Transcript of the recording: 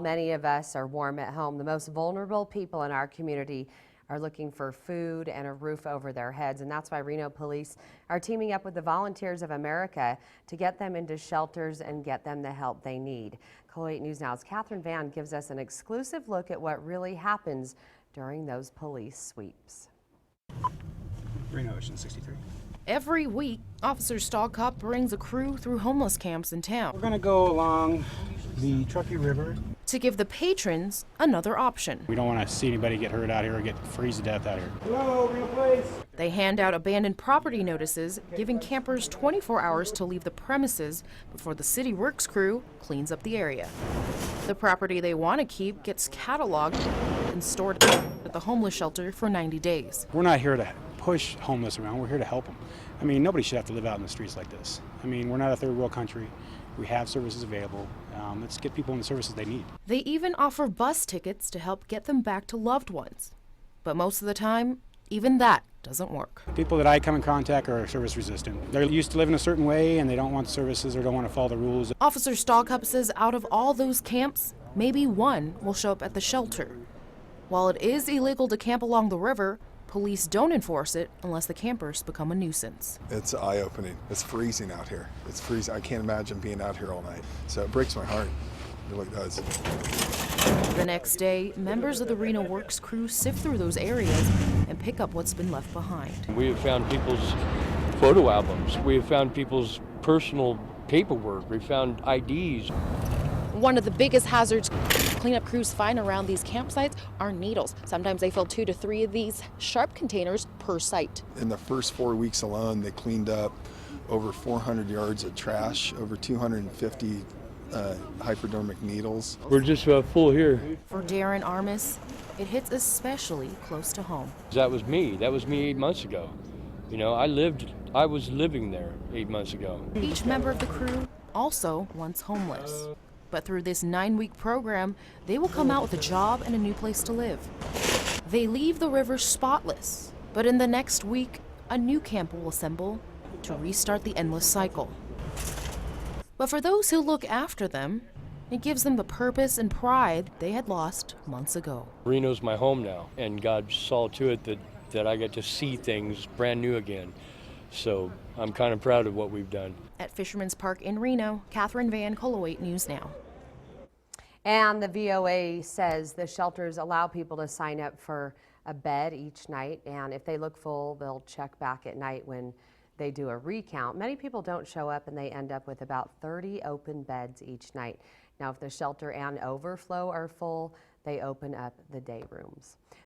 Many of us are warm at home. The most vulnerable people in our community are looking for food and a roof over their heads, and that's why Reno Police are teaming up with the Volunteers of America to get them into shelters and get them the help they need. KOLO 8 News Now's Catherine Van gives us an exclusive look at what really happens during those police sweeps. Reno Ocean 63. Every week, Officer Stalcup brings a crew through homeless camps in town We're going to go along the Truckee River. to give the patrons another option. We don't want to see anybody get hurt out here or get freeze to death out here. Hello, Reno Police. They hand out abandoned property notices, giving campers 24 hours to leave the premises before the city works crew cleans up the area. The property they want to keep gets cataloged and stored at the homeless shelter for 90 days. We're not here to push homeless around. We're here to help them. I mean, nobody should have to live out in the streets like this. I mean, we're not a third world country. We have services available. Let's get people in the services they need. They even offer bus tickets to help get them back to loved ones. But most of the time, even that doesn't work. People that I come in contact are service resistant. They're used to living a certain way and they don't want services or don't want to follow the rules. Officer Stalcup says out of all those camps, maybe one will show up at the shelter. While it is illegal to camp along the river, police don't enforce it unless the campers become a nuisance. It's eye-opening. It's freezing out here. It's freezing. I can't imagine being out here all night. So it breaks my heart. It really does. The next day, members of the Reno Works crew sift through those areas and pick up what's been left behind. We have found people's photo albums. We have found people's personal paperwork. We found IDs. One of the biggest hazards cleanup crews find around these campsites are needles. Sometimes they fill 2 to 3 of these sharp containers per site. In the first 4 weeks alone, they cleaned up over 400 yards of trash, over 250 hypodermic needles. We're just full here. For Darren Armis, it hits especially close to home. That was me. That was me 8 months ago. You know, I was living there 8 months ago. Each member of the crew also once homeless. But through this 9-week program, they will come out with a job and a new place to live. They leave the river spotless, but in the next week, a new camp will assemble to restart the endless cycle. But for those who look after them, it gives them the purpose and pride they had lost months ago. Reno's my home now, and God saw to it that I get to see things brand new again. So I'm kind of proud of what we've done. At Fisherman's Park in Reno, Catherine Van, KOLO 8 News Now. And the VOA says the shelters allow people to sign up for a bed each night, and if they look full, they'll check back at night when they do a recount. Many people don't show up and they end up with about 30 open beds each night. Now, if the shelter and overflow are full, they open up the day rooms.